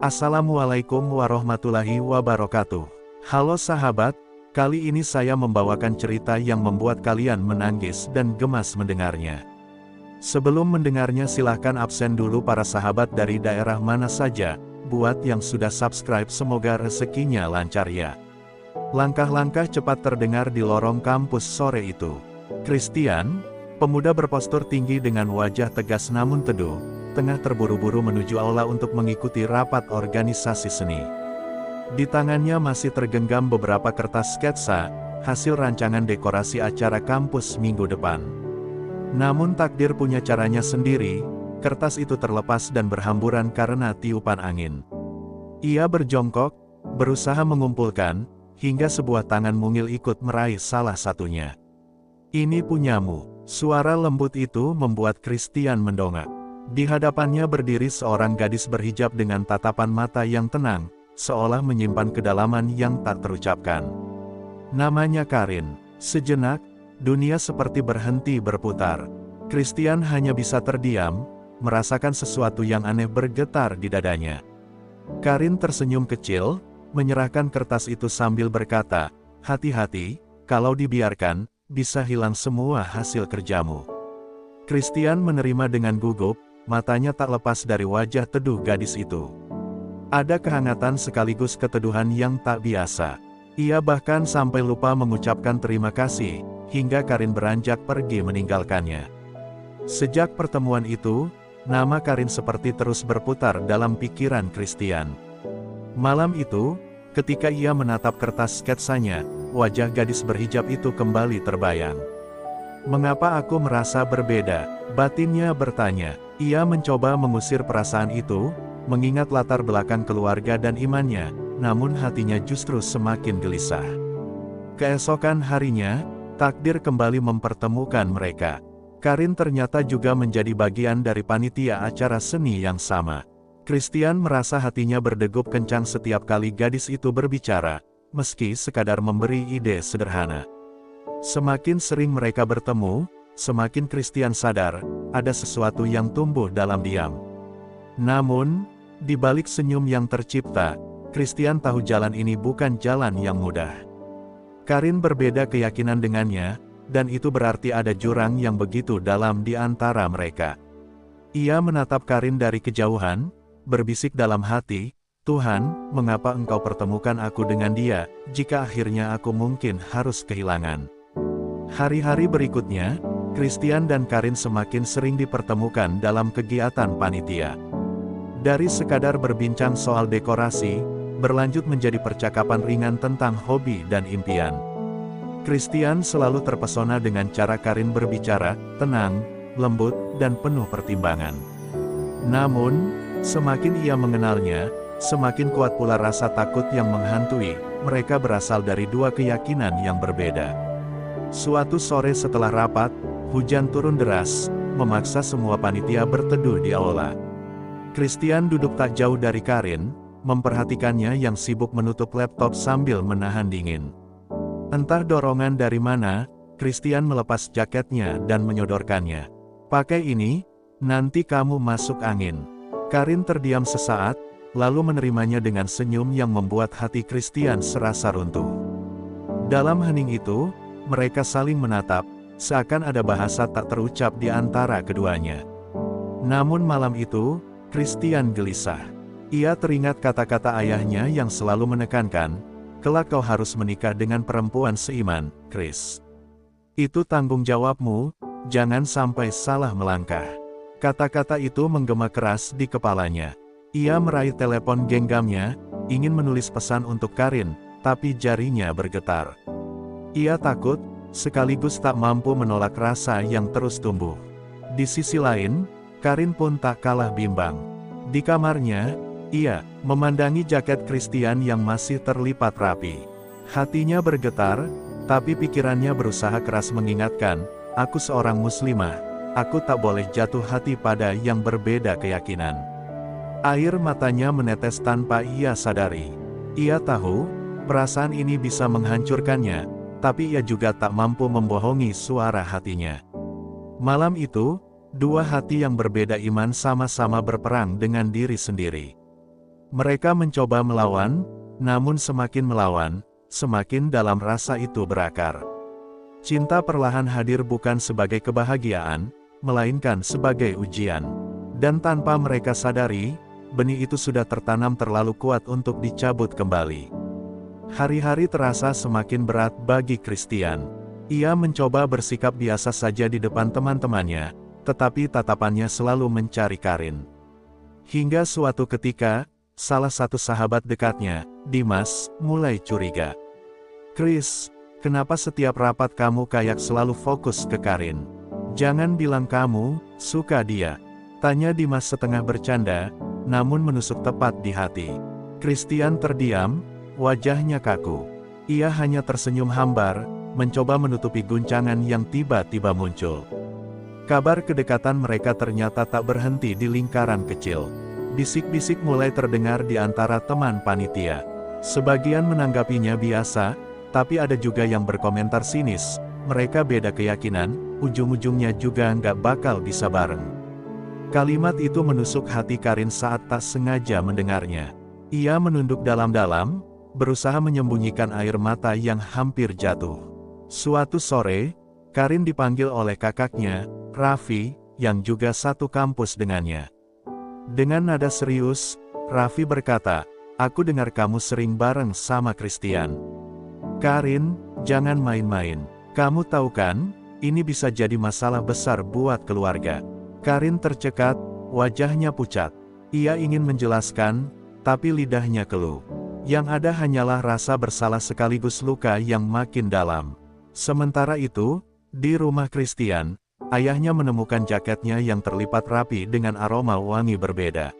Assalamualaikum warahmatullahi wabarakatuh. Halo sahabat, kali ini saya membawakan cerita yang membuat kalian menangis dan gemas mendengarnya. Sebelum mendengarnya silahkan absen dulu para sahabat dari daerah mana saja. Buat yang sudah subscribe semoga rezekinya lancar ya. Langkah-langkah cepat terdengar di lorong kampus sore itu. Christian, pemuda berpostur tinggi dengan wajah tegas namun teduh, tengah terburu-buru menuju aula untuk mengikuti rapat organisasi seni. Di tangannya masih tergenggam beberapa kertas sketsa, hasil rancangan dekorasi acara kampus minggu depan. Namun takdir punya caranya sendiri, kertas itu terlepas dan berhamburan karena tiupan angin. Ia berjongkok, berusaha mengumpulkan, hingga sebuah tangan mungil ikut meraih salah satunya. "Ini punyamu." Suara lembut itu membuat Christian mendongak. Di hadapannya berdiri seorang gadis berhijab dengan tatapan mata yang tenang, seolah menyimpan kedalaman yang tak terucapkan. Namanya Karin. Sejenak, dunia seperti berhenti berputar. Christian hanya bisa terdiam, merasakan sesuatu yang aneh bergetar di dadanya. Karin tersenyum kecil, menyerahkan kertas itu sambil berkata, "Hati-hati, kalau dibiarkan, bisa hilang semua hasil kerjamu." Christian menerima dengan gugup, matanya tak lepas dari wajah teduh gadis itu. Ada kehangatan sekaligus keteduhan yang tak biasa. Ia bahkan sampai lupa mengucapkan terima kasih, hingga Karin beranjak pergi meninggalkannya. Sejak pertemuan itu, nama Karin seperti terus berputar dalam pikiran Christian. Malam itu, ketika ia menatap kertas sketsanya, wajah gadis berhijab itu kembali terbayang. "Mengapa aku merasa berbeda?" batinnya bertanya. Ia mencoba mengusir perasaan itu, mengingat latar belakang keluarga dan imannya, namun hatinya justru semakin gelisah. Keesokan harinya, takdir kembali mempertemukan mereka. Karin ternyata juga menjadi bagian dari panitia acara seni yang sama. Christian merasa hatinya berdegup kencang setiap kali gadis itu berbicara, meski sekadar memberi ide sederhana. Semakin sering mereka bertemu, semakin Christian sadar, ada sesuatu yang tumbuh dalam diam. Namun, di balik senyum yang tercipta, Christian tahu jalan ini bukan jalan yang mudah. Karin berbeda keyakinan dengannya, dan itu berarti ada jurang yang begitu dalam di antara mereka. Ia menatap Karin dari kejauhan, berbisik dalam hati, "Tuhan, mengapa engkau pertemukan aku dengan dia, jika akhirnya aku mungkin harus kehilangan?" Hari-hari berikutnya, Christian dan Karin semakin sering dipertemukan dalam kegiatan panitia. Dari sekadar berbincang soal dekorasi, berlanjut menjadi percakapan ringan tentang hobi dan impian. Christian selalu terpesona dengan cara Karin berbicara, tenang, lembut, dan penuh pertimbangan. Namun, semakin ia mengenalnya, semakin kuat pula rasa takut yang menghantui. Mereka berasal dari dua keyakinan yang berbeda. Suatu sore setelah rapat, hujan turun deras, memaksa semua panitia berteduh di aula. Christian duduk tak jauh dari Karin, memperhatikannya yang sibuk menutup laptop sambil menahan dingin. Entah dorongan dari mana, Christian melepas jaketnya dan menyodorkannya. "Pakai ini, nanti kamu masuk angin." Karin terdiam sesaat, lalu menerimanya dengan senyum yang membuat hati Christian serasa runtuh. Dalam hening itu, mereka saling menatap, seakan ada bahasa tak terucap di antara keduanya. Namun malam itu, Christian gelisah. Ia teringat kata-kata ayahnya yang selalu menekankan, "Kelak kau harus menikah dengan perempuan seiman, Chris. Itu tanggung jawabmu, jangan sampai salah melangkah." Kata-kata itu menggema keras di kepalanya. Ia meraih telepon genggamnya, ingin menulis pesan untuk Karin, tapi jarinya bergetar. Ia takut, sekaligus tak mampu menolak rasa yang terus tumbuh. Di sisi lain, Karin pun tak kalah bimbang. Di kamarnya, ia memandangi jaket Christian yang masih terlipat rapi. Hatinya bergetar, tapi pikirannya berusaha keras mengingatkan, "Aku seorang muslimah, aku tak boleh jatuh hati pada yang berbeda keyakinan." Air matanya menetes tanpa ia sadari. Ia tahu, perasaan ini bisa menghancurkannya, tapi ia juga tak mampu membohongi suara hatinya. Malam itu, dua hati yang berbeda iman sama-sama berperang dengan diri sendiri. Mereka mencoba melawan, namun semakin melawan, semakin dalam rasa itu berakar. Cinta perlahan hadir bukan sebagai kebahagiaan, melainkan sebagai ujian. Dan tanpa mereka sadari, benih itu sudah tertanam terlalu kuat untuk dicabut kembali. Hari-hari terasa semakin berat bagi Christian. Ia mencoba bersikap biasa saja di depan teman-temannya, tetapi tatapannya selalu mencari Karin. Hingga suatu ketika, salah satu sahabat dekatnya, Dimas, mulai curiga. "Chris, kenapa setiap rapat kamu kayak selalu fokus ke Karin? Jangan bilang kamu suka dia," tanya Dimas setengah bercanda, namun menusuk tepat di hati. Christian terdiam, wajahnya kaku. Ia hanya tersenyum hambar, mencoba menutupi guncangan yang tiba-tiba muncul. Kabar kedekatan mereka ternyata tak berhenti di lingkaran kecil. Bisik-bisik mulai terdengar di antara teman panitia. Sebagian menanggapinya biasa, tapi ada juga yang berkomentar sinis. Mereka beda keyakinan, ujung-ujungnya juga nggak bakal bisa bareng. Kalimat itu menusuk hati Karin saat tak sengaja mendengarnya. Ia menunduk dalam-dalam, berusaha menyembunyikan air mata yang hampir jatuh. Suatu sore, Karin dipanggil oleh kakaknya, Raffi, yang juga satu kampus dengannya. Dengan nada serius, Raffi berkata, "Aku dengar kamu sering bareng sama Christian. Karin, jangan main-main. Kamu tahu kan, ini bisa jadi masalah besar buat keluarga." Karin tercekat, wajahnya pucat. Ia ingin menjelaskan, tapi lidahnya keluh. Yang ada hanyalah rasa bersalah sekaligus luka yang makin dalam. Sementara itu, di rumah Christian, ayahnya menemukan jaketnya yang terlipat rapi dengan aroma wangi berbeda.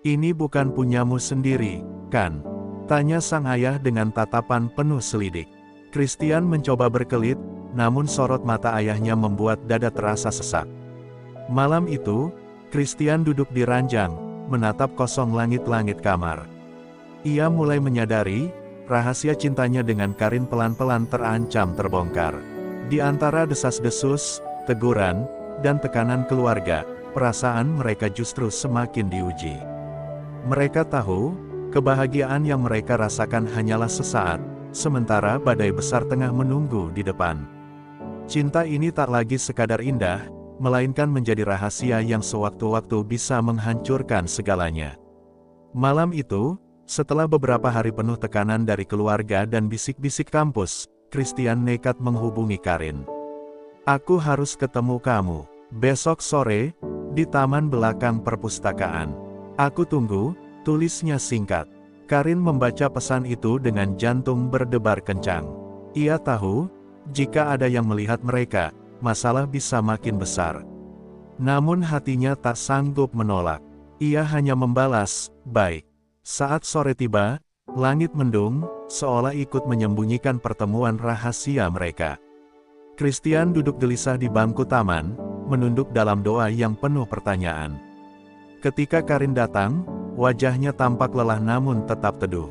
"Ini bukan punyamu sendiri, kan?" tanya sang ayah dengan tatapan penuh selidik. Christian mencoba berkelit, namun sorot mata ayahnya membuat dada terasa sesak. Malam itu, Christian duduk di ranjang, menatap kosong langit-langit kamar. Ia mulai menyadari, rahasia cintanya dengan Karin pelan-pelan terancam terbongkar. Di antara desas-desus, teguran, dan tekanan keluarga, perasaan mereka justru semakin diuji. Mereka tahu, kebahagiaan yang mereka rasakan hanyalah sesaat, sementara badai besar tengah menunggu di depan. Cinta ini tak lagi sekadar indah, melainkan menjadi rahasia yang sewaktu-waktu bisa menghancurkan segalanya. Malam itu, setelah beberapa hari penuh tekanan dari keluarga dan bisik-bisik kampus, Christian nekat menghubungi Karin. "Aku harus ketemu kamu besok sore, di taman belakang perpustakaan. Aku tunggu," tulisnya singkat. Karin membaca pesan itu dengan jantung berdebar kencang. Ia tahu, jika ada yang melihat mereka, masalah bisa makin besar. Namun hatinya tak sanggup menolak. Ia hanya membalas, "Baik." Saat sore tiba, langit mendung, seolah ikut menyembunyikan pertemuan rahasia mereka. Christian duduk gelisah di bangku taman, menunduk dalam doa yang penuh pertanyaan. Ketika Karin datang, wajahnya tampak lelah namun tetap teduh.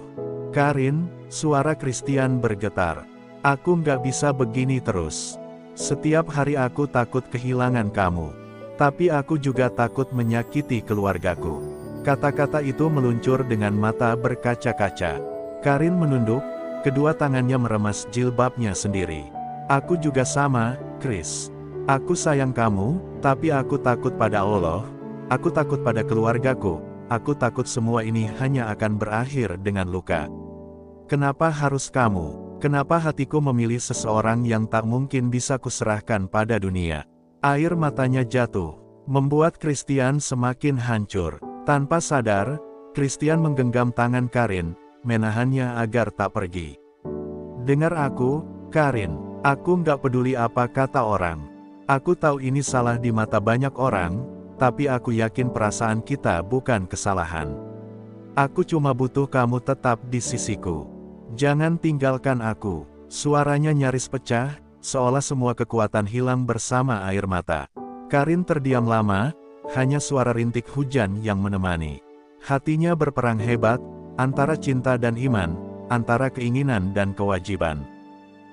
"Karin," suara Christian bergetar. "Aku nggak bisa begini terus. Setiap hari aku takut kehilangan kamu. Tapi aku juga takut menyakiti keluargaku." Kata-kata itu meluncur dengan mata berkaca-kaca. Karin menunduk, kedua tangannya meremas jilbabnya sendiri. "Aku juga sama, Chris. Aku sayang kamu, tapi aku takut pada Allah. Aku takut pada keluargaku. Aku takut semua ini hanya akan berakhir dengan luka. Kenapa harus kamu? Kenapa hatiku memilih seseorang yang tak mungkin bisa kuserahkan pada dunia?" Air matanya jatuh, membuat Christian semakin hancur. Tanpa sadar, Christian menggenggam tangan Karin, menahannya agar tak pergi. "Dengar aku, Karin. Aku nggak peduli apa kata orang. Aku tahu ini salah di mata banyak orang, tapi aku yakin perasaan kita bukan kesalahan. Aku cuma butuh kamu tetap di sisiku. Jangan tinggalkan aku." Suaranya nyaris pecah, seolah semua kekuatan hilang bersama air mata. Karin terdiam lama, hanya suara rintik hujan yang menemani. Hatinya berperang hebat, antara cinta dan iman, antara keinginan dan kewajiban.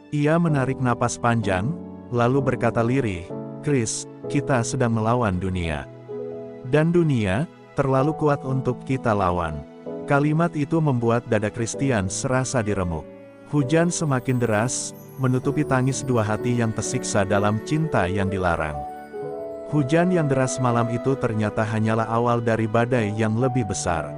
Ia menarik napas panjang, lalu berkata lirih, "Chris, kita sedang melawan dunia. Dan dunia, terlalu kuat untuk kita lawan. Kalimat itu membuat dada Christian serasa diremuk. Hujan semakin deras, menutupi tangis dua hati yang tersiksa dalam cinta yang dilarang. Hujan yang deras malam itu ternyata hanyalah awal dari badai yang lebih besar.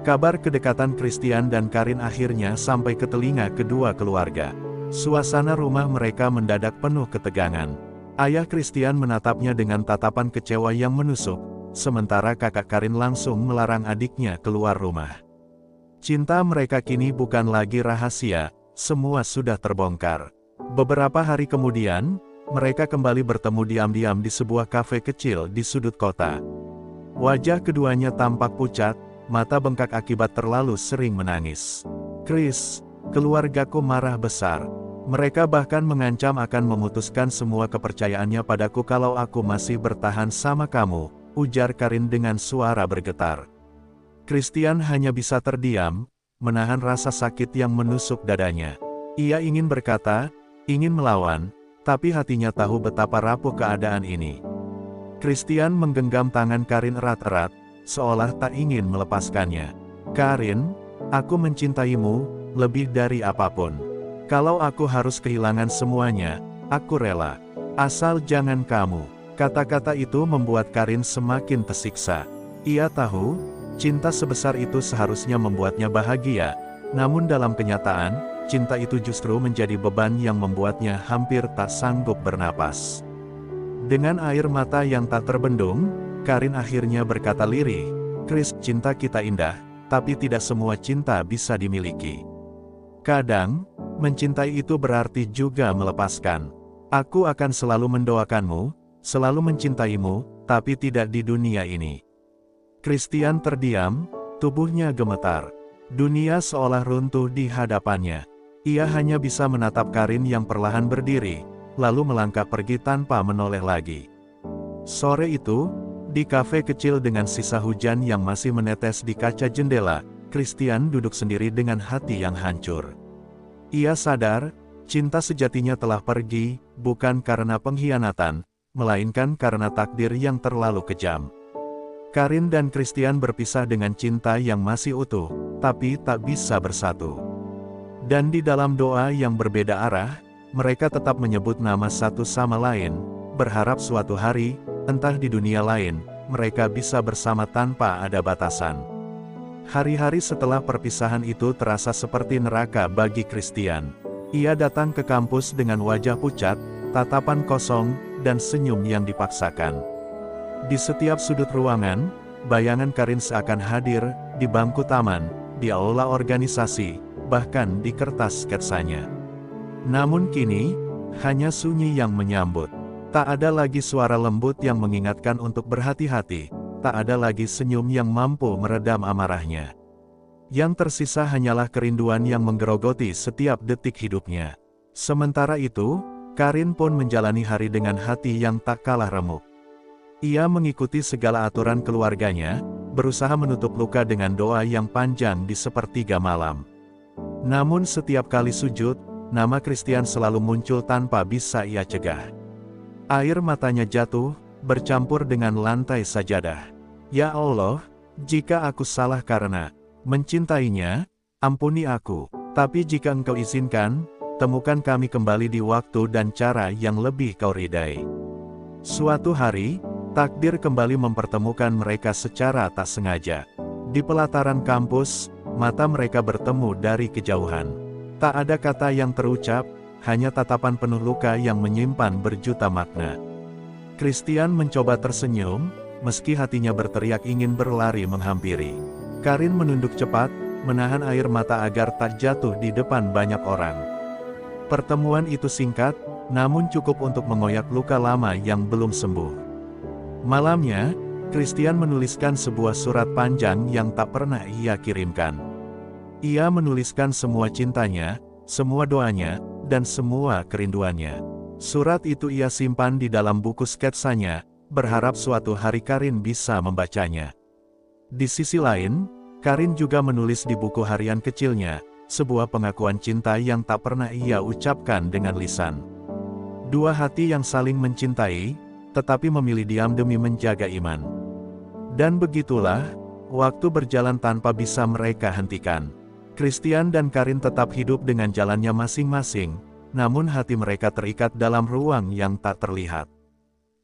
Kabar kedekatan Christian dan Karin akhirnya sampai ke telinga kedua keluarga. Suasana rumah mereka mendadak penuh ketegangan. Ayah Christian menatapnya dengan tatapan kecewa yang menusuk, sementara kakak Karin langsung melarang adiknya keluar rumah. Cinta mereka kini bukan lagi rahasia, semua sudah terbongkar. Beberapa hari kemudian, mereka kembali bertemu diam-diam di sebuah kafe kecil di sudut kota. Wajah keduanya tampak pucat, mata bengkak akibat terlalu sering menangis. "Chris, keluargaku marah besar. Mereka bahkan mengancam akan memutuskan semua kepercayaannya padaku kalau aku masih bertahan sama kamu," ujar Karin dengan suara bergetar. Christian hanya bisa terdiam, menahan rasa sakit yang menusuk dadanya. Ia ingin berkata, ingin melawan, tapi hatinya tahu betapa rapuh keadaan ini. Christian menggenggam tangan Karin erat-erat, seolah tak ingin melepaskannya. "Karin, aku mencintaimu, lebih dari apapun. Kalau aku harus kehilangan semuanya, aku rela. Asal jangan kamu." Kata-kata itu membuat Karin semakin tersiksa. Ia tahu, cinta sebesar itu seharusnya membuatnya bahagia, namun dalam kenyataan, cinta itu justru menjadi beban yang membuatnya hampir tak sanggup bernapas. Dengan air mata yang tak terbendung, Karin akhirnya berkata lirih, "Chris, cinta kita indah, tapi tidak semua cinta bisa dimiliki. Kadang, mencintai itu berarti juga melepaskan. Aku akan selalu mendoakanmu, selalu mencintaimu, tapi tidak di dunia ini." Christian terdiam, tubuhnya gemetar. Dunia seolah runtuh di hadapannya. Ia hanya bisa menatap Karin yang perlahan berdiri, lalu melangkah pergi tanpa menoleh lagi. Sore itu, di kafe kecil dengan sisa hujan yang masih menetes di kaca jendela, Christian duduk sendiri dengan hati yang hancur. Ia sadar, cinta sejatinya telah pergi, bukan karena pengkhianatan, melainkan karena takdir yang terlalu kejam. Karin dan Christian berpisah dengan cinta yang masih utuh, tapi tak bisa bersatu. Dan di dalam doa yang berbeda arah, mereka tetap menyebut nama satu sama lain, berharap suatu hari, entah di dunia lain, mereka bisa bersama tanpa ada batasan. Hari-hari setelah perpisahan itu terasa seperti neraka bagi Christian. Ia datang ke kampus dengan wajah pucat, tatapan kosong, dan senyum yang dipaksakan. Di setiap sudut ruangan, bayangan Karin seakan hadir, di bangku taman, di aula organisasi, bahkan di kertas sketsanya. Namun kini, hanya sunyi yang menyambut. Tak ada lagi suara lembut yang mengingatkan untuk berhati-hati, tak ada lagi senyum yang mampu meredam amarahnya. Yang tersisa hanyalah kerinduan yang menggerogoti setiap detik hidupnya. Sementara itu, Karin pun menjalani hari dengan hati yang tak kalah remuk. Ia mengikuti segala aturan keluarganya, berusaha menutup luka dengan doa yang panjang di sepertiga malam. Namun setiap kali sujud, nama Christian selalu muncul tanpa bisa ia cegah. Air matanya jatuh, bercampur dengan lantai sajadah. "Ya Allah, jika aku salah karena mencintainya, ampuni aku. Tapi jika Engkau izinkan, temukan kami kembali di waktu dan cara yang lebih Kau ridai." Suatu hari, takdir kembali mempertemukan mereka secara tak sengaja. Di pelataran kampus, mata mereka bertemu dari kejauhan. Tak ada kata yang terucap, hanya tatapan penuh luka yang menyimpan berjuta makna. Christian mencoba tersenyum, meski hatinya berteriak ingin berlari menghampiri. Karin menunduk cepat, menahan air mata agar tak jatuh di depan banyak orang. Pertemuan itu singkat, namun cukup untuk mengoyak luka lama yang belum sembuh. Malamnya, Christian menuliskan sebuah surat panjang yang tak pernah ia kirimkan. Ia menuliskan semua cintanya, semua doanya, dan semua kerinduannya. Surat itu ia simpan di dalam buku sketsanya, berharap suatu hari Karin bisa membacanya. Di sisi lain, Karin juga menulis di buku harian kecilnya, sebuah pengakuan cinta yang tak pernah ia ucapkan dengan lisan. Dua hati yang saling mencintai, tetapi memilih diam demi menjaga iman. Dan begitulah, Waktu berjalan tanpa bisa mereka hentikan. Christian dan Karin tetap hidup dengan jalannya masing-masing, namun hati mereka terikat dalam ruang yang tak terlihat.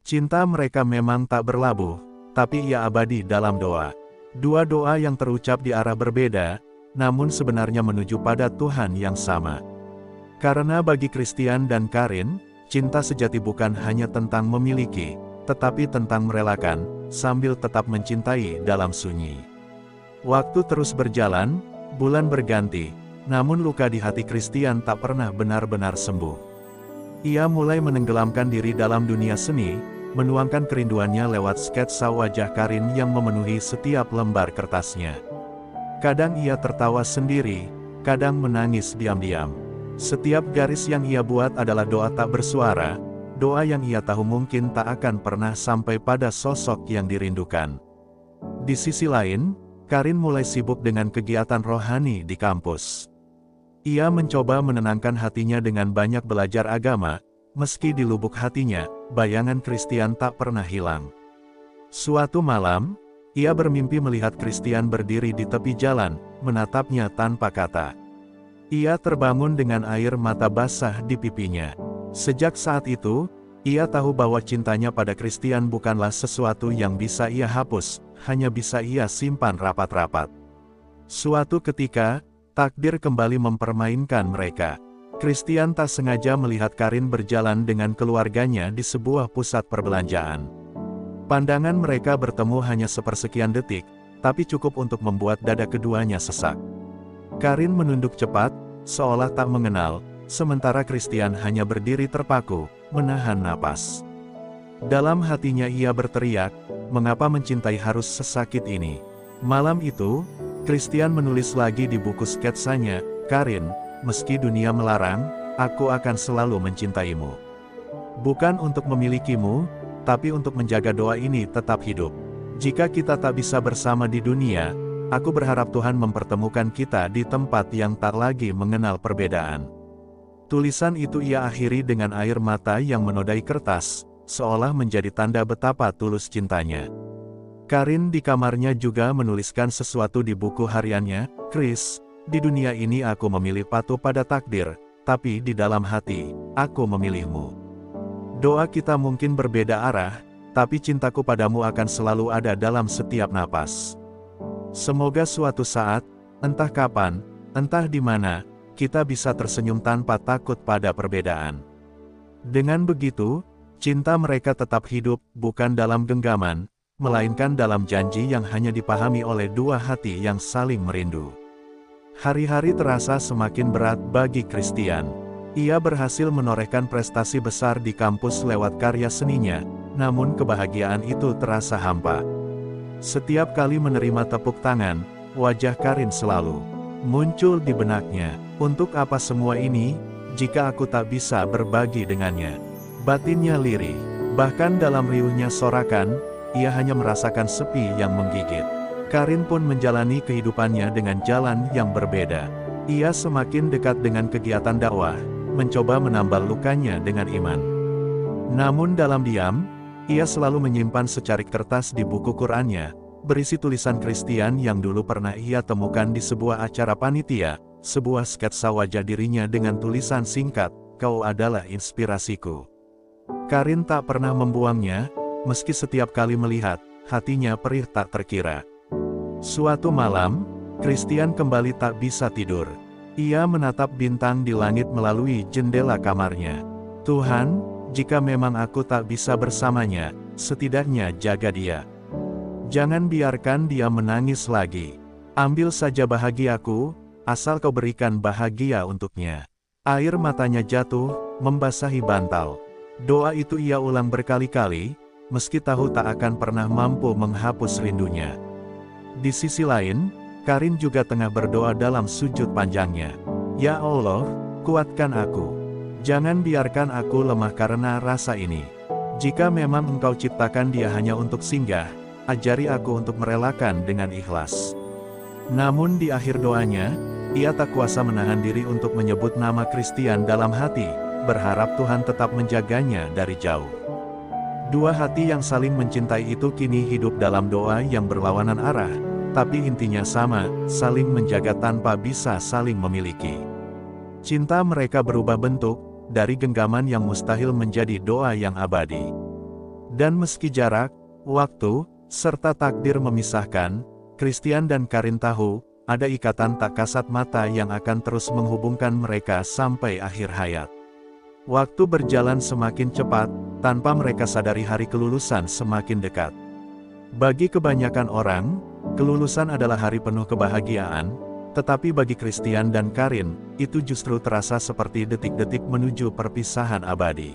Cinta mereka memang tak berlabuh, tapi ia abadi dalam doa. Dua doa yang terucap di arah berbeda, namun sebenarnya menuju pada Tuhan yang sama. Karena bagi Christian dan Karin, cinta sejati bukan hanya tentang memiliki, tetapi tentang merelakan, sambil tetap mencintai dalam sunyi. Waktu terus berjalan, bulan berganti, namun luka di hati Christian tak pernah benar-benar sembuh. Ia mulai menenggelamkan diri dalam dunia seni, menuangkan kerinduannya lewat sketsa wajah Karin yang memenuhi setiap lembar kertasnya. Kadang ia tertawa sendiri, kadang menangis diam-diam. Setiap garis yang ia buat adalah doa tak bersuara, doa yang ia tahu mungkin tak akan pernah sampai pada sosok yang dirindukan. Di sisi lain, Karin mulai sibuk dengan kegiatan rohani di kampus. Ia mencoba menenangkan hatinya dengan banyak belajar agama, meski di lubuk hatinya, bayangan Christian tak pernah hilang. Suatu malam, ia bermimpi melihat Christian berdiri di tepi jalan, menatapnya tanpa kata. Ia terbangun dengan air mata basah di pipinya. Sejak saat itu, ia tahu bahwa cintanya pada Christian bukanlah sesuatu yang bisa ia hapus, hanya bisa ia simpan rapat-rapat. Suatu ketika, takdir kembali mempermainkan mereka. Christian tak sengaja melihat Karin berjalan dengan keluarganya di sebuah pusat perbelanjaan. Pandangan mereka bertemu hanya sepersekian detik, tapi cukup untuk membuat dada keduanya sesak. Karin menunduk cepat, seolah tak mengenal, sementara Christian hanya berdiri terpaku, menahan napas. Dalam hatinya ia berteriak, mengapa mencintai harus sesakit ini? Malam itu, Christian menulis lagi di buku sketsanya, Karin, meski dunia melarang, aku akan selalu mencintaimu. Bukan untuk memilikimu, tapi untuk menjaga doa ini tetap hidup. Jika kita tak bisa bersama di dunia, aku berharap Tuhan mempertemukan kita di tempat yang tak lagi mengenal perbedaan. Tulisan itu ia akhiri dengan air mata yang menodai kertas, seolah menjadi tanda betapa tulus cintanya. Karin di kamarnya juga menuliskan sesuatu di buku hariannya, Chris, di dunia ini aku memilih patuh pada takdir, tapi di dalam hati, aku memilihmu. Doa kita mungkin berbeda arah, tapi cintaku padamu akan selalu ada dalam setiap napas. Semoga suatu saat, entah kapan, entah di mana, kita bisa tersenyum tanpa takut pada perbedaan. Dengan begitu, cinta mereka tetap hidup, bukan dalam genggaman, melainkan dalam janji yang hanya dipahami oleh dua hati yang saling merindu. Hari-hari terasa semakin berat bagi Christian. Ia berhasil menorehkan prestasi besar di kampus lewat karya seninya, namun kebahagiaan itu terasa hampa. Setiap kali menerima tepuk tangan, wajah Karin selalu muncul di benaknya. Untuk apa semua ini, jika aku tak bisa berbagi dengannya? Batinnya lirih. Bahkan dalam riuhnya sorakan, ia hanya merasakan sepi yang menggigit. Karin pun menjalani kehidupannya dengan jalan yang berbeda. Ia semakin dekat dengan kegiatan dakwah, mencoba menambal lukanya dengan iman. Namun dalam diam, ia selalu menyimpan secarik kertas di buku Qur'annya, berisi tulisan Christian yang dulu pernah ia temukan di sebuah acara panitia, sebuah sketsa wajah dirinya dengan tulisan singkat, kau adalah inspirasiku. Karin tak pernah membuangnya, meski setiap kali melihat, hatinya perih tak terkira. Suatu malam, Christian kembali tak bisa tidur. Ia menatap bintang di langit melalui jendela kamarnya. Tuhan, jika memang aku tak bisa bersamanya, setidaknya jaga dia. Jangan biarkan dia menangis lagi. Ambil saja bahagiaku, asal kau berikan bahagia untuknya. Air matanya jatuh, membasahi bantal. Doa itu ia ulang berkali-kali, meski tahu tak akan pernah mampu menghapus rindunya. Di sisi lain, Karin juga tengah berdoa dalam sujud panjangnya. Ya Allah, kuatkan aku. Jangan biarkan aku lemah karena rasa ini. Jika memang Engkau ciptakan dia hanya untuk singgah, ajari aku untuk merelakan dengan ikhlas. Namun di akhir doanya, ia tak kuasa menahan diri untuk menyebut nama Christian dalam hati, berharap Tuhan tetap menjaganya dari jauh. Dua hati yang saling mencintai itu kini hidup dalam doa yang berlawanan arah, tapi intinya sama, saling menjaga tanpa bisa saling memiliki. Cinta mereka berubah bentuk, dari genggaman yang mustahil menjadi doa yang abadi. Dan meski jarak, waktu, serta takdir memisahkan, Christian dan Karin tahu, ada ikatan tak kasat mata yang akan terus menghubungkan mereka sampai akhir hayat. Waktu berjalan semakin cepat, tanpa mereka sadari hari kelulusan semakin dekat. Bagi kebanyakan orang, kelulusan adalah hari penuh kebahagiaan, tetapi bagi Christian dan Karin, itu justru terasa seperti detik-detik menuju perpisahan abadi.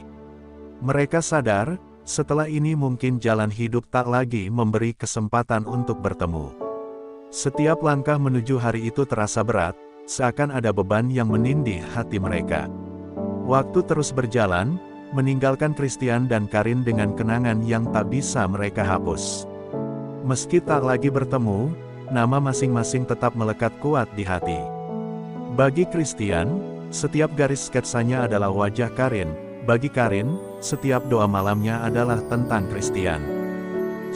Mereka sadar, setelah ini mungkin jalan hidup tak lagi memberi kesempatan untuk bertemu. Setiap langkah menuju hari itu terasa berat, seakan ada beban yang menindih hati mereka. Waktu terus berjalan, meninggalkan Christian dan Karin dengan kenangan yang tak bisa mereka hapus. Meski tak lagi bertemu, nama masing-masing tetap melekat kuat di hati. Bagi Christian, setiap garis sketsanya adalah wajah Karin. Bagi Karin, setiap doa malamnya adalah tentang Christian.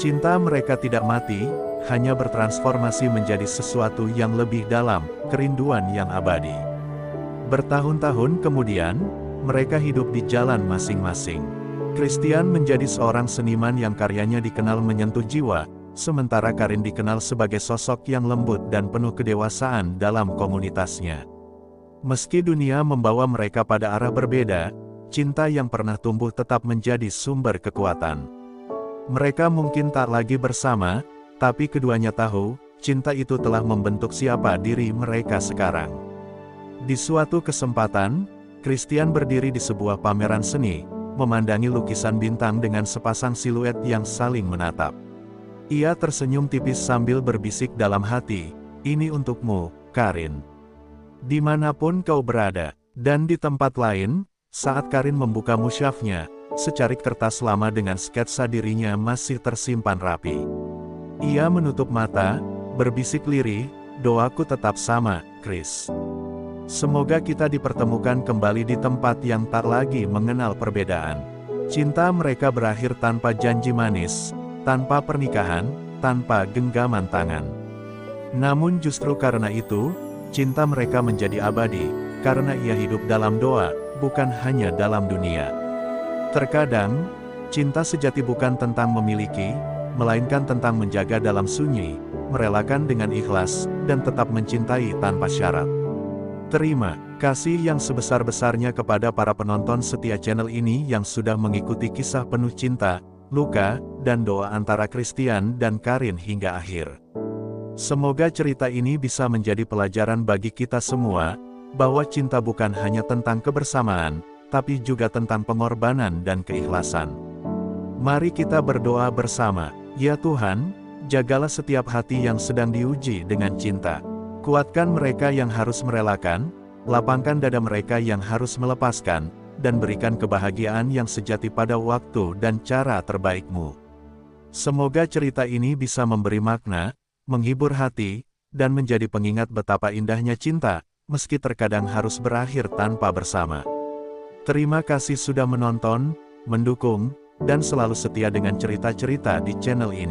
Cinta mereka tidak mati, hanya bertransformasi menjadi sesuatu yang lebih dalam, kerinduan yang abadi. Bertahun-tahun kemudian, mereka hidup di jalan masing-masing. Christian menjadi seorang seniman yang karyanya dikenal menyentuh jiwa, sementara Karin dikenal sebagai sosok yang lembut dan penuh kedewasaan dalam komunitasnya. Meski dunia membawa mereka pada arah berbeda, cinta yang pernah tumbuh tetap menjadi sumber kekuatan. Mereka mungkin tak lagi bersama, tapi keduanya tahu, cinta itu telah membentuk siapa diri mereka sekarang. Di suatu kesempatan, Christian berdiri di sebuah pameran seni, memandangi lukisan bintang dengan sepasang siluet yang saling menatap. Ia tersenyum tipis sambil berbisik dalam hati, "Ini untukmu, Karin. Dimanapun kau berada." Dan di tempat lain, saat Karin membuka musyafnya, secarik kertas lama dengan sketsa dirinya masih tersimpan rapi. Ia menutup mata, berbisik lirih, "Doaku tetap sama, Chris. Semoga kita dipertemukan kembali di tempat yang tak lagi mengenal perbedaan." Cinta mereka berakhir tanpa janji manis, tanpa pernikahan, tanpa genggaman tangan. Namun justru karena itu, cinta mereka menjadi abadi, karena ia hidup dalam doa, bukan hanya dalam dunia. Terkadang, cinta sejati bukan tentang memiliki, melainkan tentang menjaga dalam sunyi, merelakan dengan ikhlas, dan tetap mencintai tanpa syarat. Terima kasih yang sebesar-besarnya kepada para penonton setia channel ini yang sudah mengikuti kisah penuh cinta, luka, dan doa antara Christian dan Karin hingga akhir. Semoga cerita ini bisa menjadi pelajaran bagi kita semua, bahwa cinta bukan hanya tentang kebersamaan, tapi juga tentang pengorbanan dan keikhlasan. Mari kita berdoa bersama. Ya Tuhan, jagalah setiap hati yang sedang diuji dengan cinta. Kuatkan mereka yang harus merelakan, lapangkan dada mereka yang harus melepaskan, dan berikan kebahagiaan yang sejati pada waktu dan cara terbaik-Mu. Semoga cerita ini bisa memberi makna, menghibur hati, dan menjadi pengingat betapa indahnya cinta, meski terkadang harus berakhir tanpa bersama. Terima kasih sudah menonton, mendukung, dan selalu setia dengan cerita-cerita di channel ini.